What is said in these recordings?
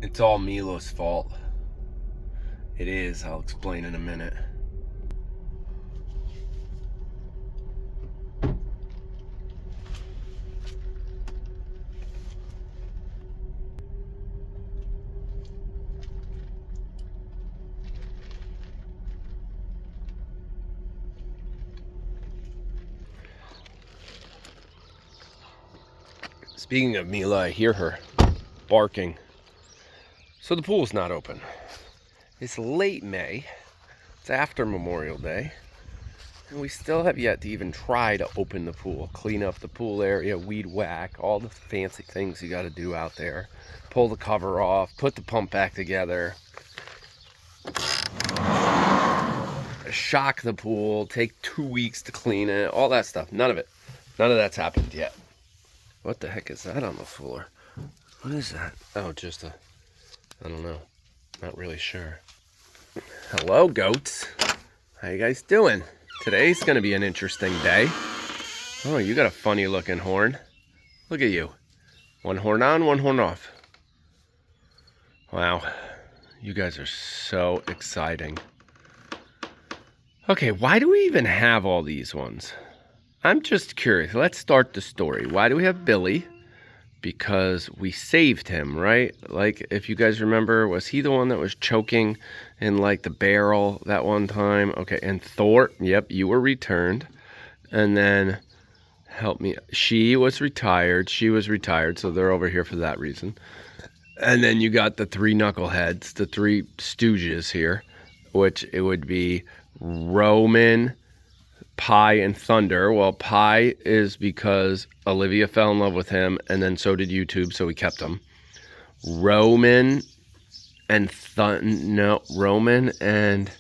It's all Mila's fault. It is, I'll explain in a minute. Speaking of Mila, I hear her barking. So the pool's not open. It's late May. It's after Memorial Day. And we still have yet to even try to open the pool. Clean up the pool area, weed whack, all the fancy things you gotta do out there. Pull the cover off, put the pump back together. Shock the pool, take 2 weeks to clean it, all that stuff. None of that's happened yet. What the heck is that on the floor? What is that? Oh, just a, I don't know. Not really sure. Hello, goats. How you guys doing? Today's gonna be an interesting day. Oh, you got a funny looking horn. Look at you. One horn on, one horn off. Wow. You guys are so exciting. Okay, why do we even have all these ones? I'm just curious. Let's start the story. Why do we have Billy? Because we saved him, right? Like, if you guys remember, was he the one that was choking in, like, the barrel that one time? Okay, and Thor, yep, you were returned. And then, help me, she was retired, so they're over here for that reason. And then you got the three knuckleheads, the three stooges here, which it would be Roman, Pie, and Thunder. Well, Pie is because Olivia fell in love with him, and then so did YouTube, so we kept him. Roman and Roman and,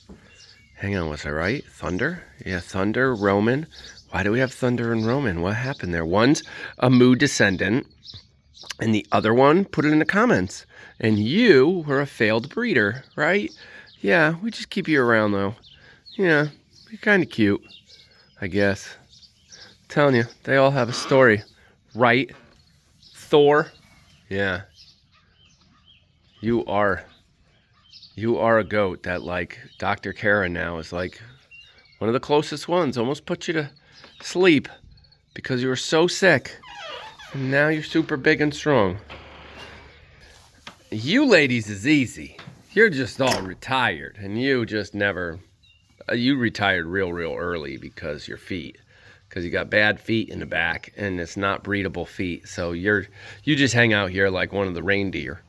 hang on, was I right? Thunder? Yeah, Thunder, Roman. Why do we have Thunder and Roman? What happened there? One's a Moo descendant, and the other one, put it in the comments. And you were a failed breeder, right? Yeah, we just keep you around, though. Yeah, you're kind of cute, I guess. I'm telling you, they all have a story, right? Thor, yeah. You are a goat that, like, Dr. Kara now is like one of the closest ones. Almost put you to sleep because you were so sick. And now you're super big and strong. You ladies is easy. You're just all retired, and you just never. You retired real early because your feet, because you got bad feet in the back, and it's not breedable feet. So you just hang out here like one of the reindeer,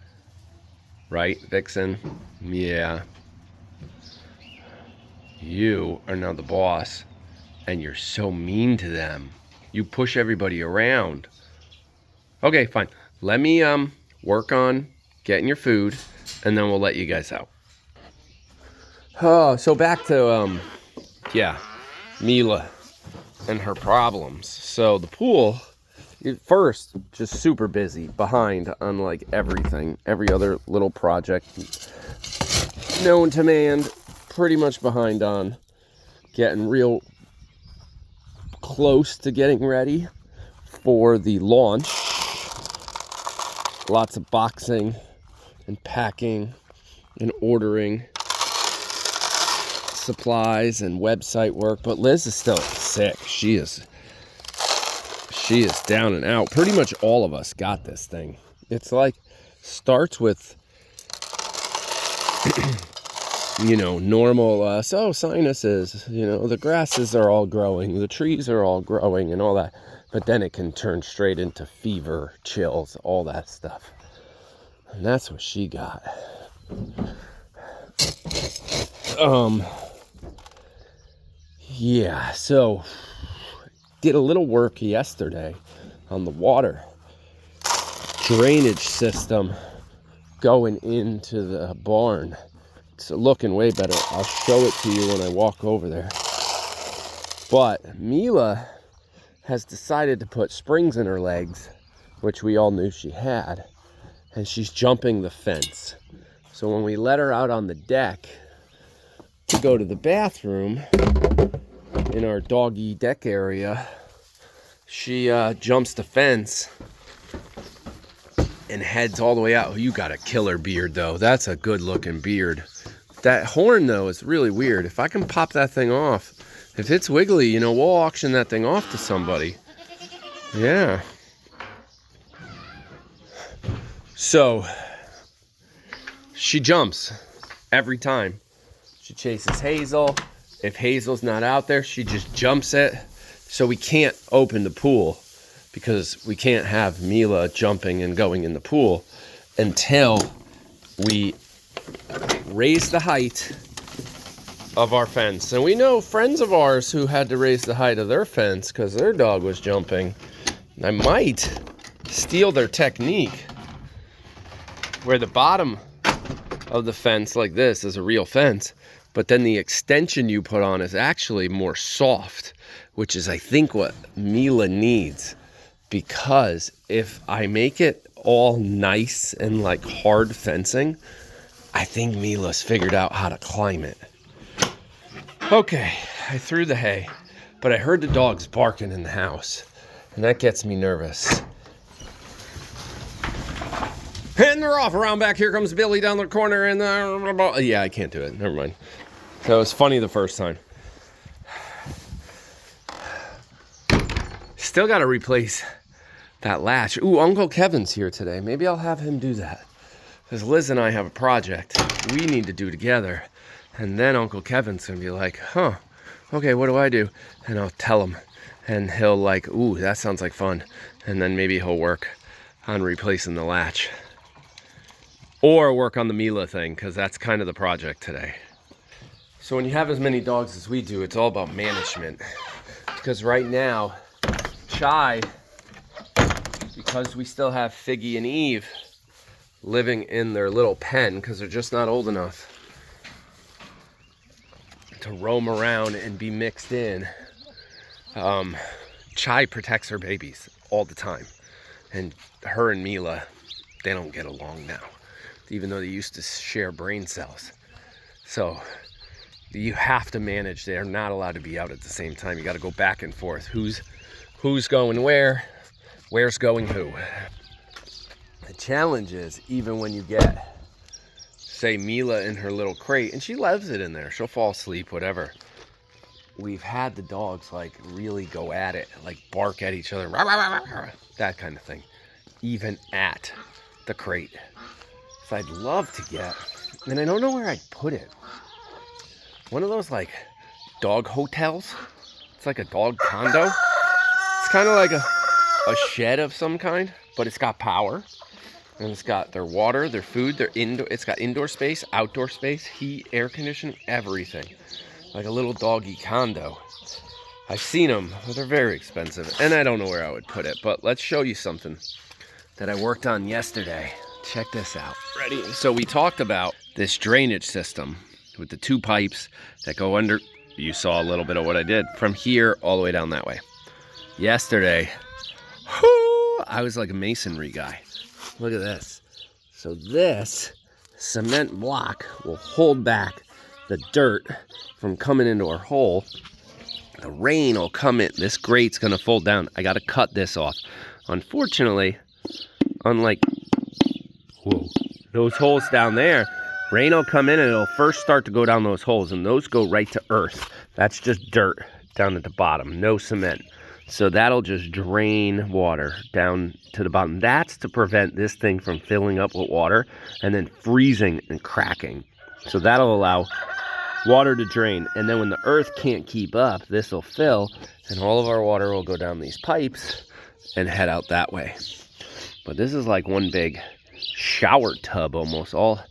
right, Vixen? Yeah. You are now the boss, and you're so mean to them. You push everybody around. Okay, fine. Let me work on getting your food, and then we'll let you guys out. Oh, so back to, yeah, Mila and her problems. So the pool, first, just super busy, behind on, like, everything. Every other little project known to man, pretty much behind on. Getting real close to getting ready for the launch. Lots of boxing and packing and ordering supplies and website work, but Liz is still sick. She is down and out. Pretty much all of us got this thing. It's like, starts with you know, normal sinuses, you know, the grasses are all growing, the trees are all growing and all that, but then it can turn straight into fever, chills, all that stuff. And that's what she got. Yeah, so did a little work yesterday on the water drainage system going into the barn. It's looking way better. I'll show it to you when I walk over there. But Mila has decided to put springs in her legs, which we all knew she had, and she's jumping the fence. So when we let her out on the deck to go to the bathroom in our doggy deck area, she jumps the fence and heads all the way out. You got a killer beard, though. That's a good-looking beard. That horn, though, is really weird. If I can pop that thing off, if it's wiggly, you know, we'll auction that thing off to somebody. Yeah. So, she jumps every time. She chases Hazel. If Hazel's not out there, she just jumps it. So we can't open the pool because we can't have Mila jumping and going in the pool until we raise the height of our fence. And we know friends of ours who had to raise the height of their fence because their dog was jumping. I might steal their technique where the bottom of the fence like this is a real fence, but then the extension you put on is actually more soft, which is I think what Mila needs, because if I make it all nice and like hard fencing, I think Mila's figured out how to climb it. Okay, I threw the hay, but I heard the dogs barking in the house, and that gets me nervous. And they're off around back. Here comes Billy down the corner, and yeah, I can't do it. Never mind. So it was funny the first time. Still got to replace that latch. Ooh, Uncle Kevin's here today. Maybe I'll have him do that. Because Liz and I have a project we need to do together. And then Uncle Kevin's going to be like, huh, okay, what do I do? And I'll tell him. And he'll like, ooh, that sounds like fun. And then maybe he'll work on replacing the latch. Or work on the Mila thing, because that's kind of the project today. So when you have as many dogs as we do, it's all about management. Because right now, Chai, because we still have Figgy and Eve living in their little pen, because they're just not old enough to roam around and be mixed in, Chai protects her babies all the time. And her and Mila, they don't get along now, even though they used to share brain cells. So you have to manage. They're not allowed to be out at the same time. You got to go back and forth. Who's going where? Where's going who? The challenge is, even when you get, say, Mila in her little crate, and she loves it in there. She'll fall asleep, whatever. We've had the dogs like really go at it, like bark at each other, rah, rah, rah, rah, that kind of thing, even at the crate. So I'd love to get, and I don't know where I'd put it, one of those like dog hotels. It's like a dog condo. It's kind of like a shed of some kind, but it's got power, and it's got their water, their food, their indoor. It's got indoor space, outdoor space, heat, air conditioning, everything. Like a little doggy condo. I've seen them, but they're very expensive, and I don't know where I would put it. But let's show you something that I worked on yesterday. Check this out. Ready? So we talked about this drainage system with the two pipes that go under. You saw a little bit of what I did from here all the way down that way. Yesterday, I was like a masonry guy. Look at this. So this cement block will hold back the dirt from coming into our hole. The rain will come in. This grate's gonna fold down. I gotta cut this off. Unfortunately, unlike those holes down there, rain will come in and it'll first start to go down those holes, and those go right to earth. That's just dirt down at the bottom, no cement. So that'll just drain water down to the bottom. That's to prevent this thing from filling up with water and then freezing and cracking. So that'll allow water to drain. And then when the earth can't keep up, this will fill, and all of our water will go down these pipes and head out that way. But this is like one big shower tub almost, all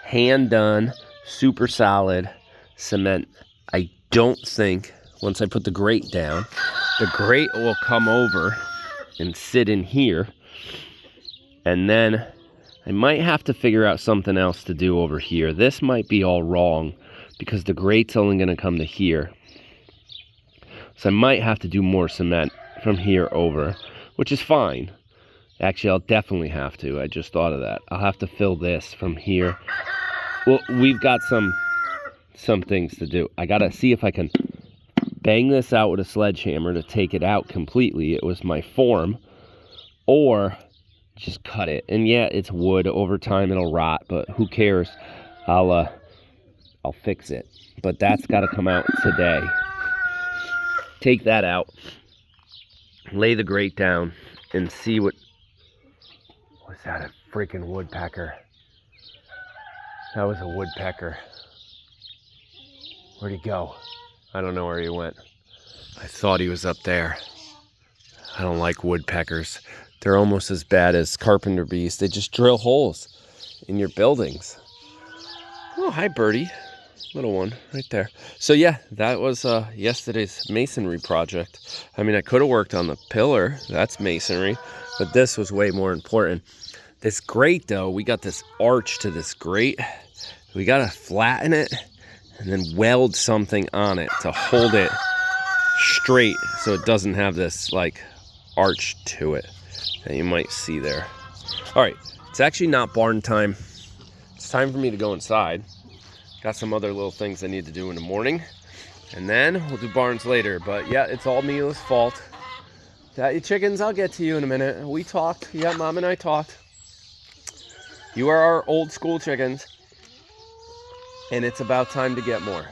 hand done, super solid cement. I don't think once I put the grate down, the grate will come over and sit in here, and then I might have to figure out something else to do over here. This might be all wrong because the grate's only going to come to here. So I might have to do more cement from here over, which is fine. Actually, I'll definitely have to. I just thought of that. I'll have to fill this from here. Well, we've got some things to do. I got to see if I can bang this out with a sledgehammer to take it out completely. It was my form. Or just cut it. And yeah, it's wood. Over time it'll rot, but who cares? I'll fix it. But that's got to come out today. Take that out. Lay the grate down and see what... Was that a freaking woodpecker? That was a woodpecker. Where'd he go? I don't know where he went. I thought he was up there. I don't like woodpeckers. They're almost as bad as carpenter bees. They just drill holes in your buildings. Oh, hi, birdie. Little one right there. So yeah, that was yesterday's masonry project. I mean, I could have worked on the pillar. That's masonry. But this was way more important. This grate, though, we got this arch to this grate. We got to flatten it and then weld something on it to hold it straight so it doesn't have this, like, arch to it that you might see there. All right, it's actually not barn time. It's time for me to go inside. Got some other little things I need to do in the morning. And then we'll do barns later. But yeah, it's all Mila's fault. Got your chickens? I'll get to you in a minute. We talked. Yeah, Mom and I talked. You are our old school chickens. And it's about time to get more.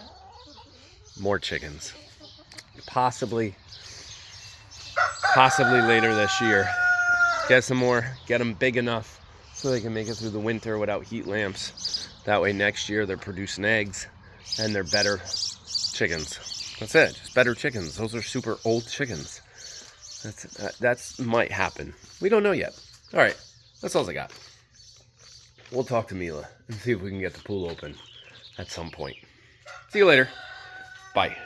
More chickens. Possibly later this year. Get some more. Get them big enough so they can make it through the winter without heat lamps. That way next year they're producing eggs and they're better chickens. That's it. Just better chickens. Those are super old chickens. That's might happen. We don't know yet. All right. That's all I got. We'll talk to Mila and see if we can get the pool open at some point. See you later. Bye.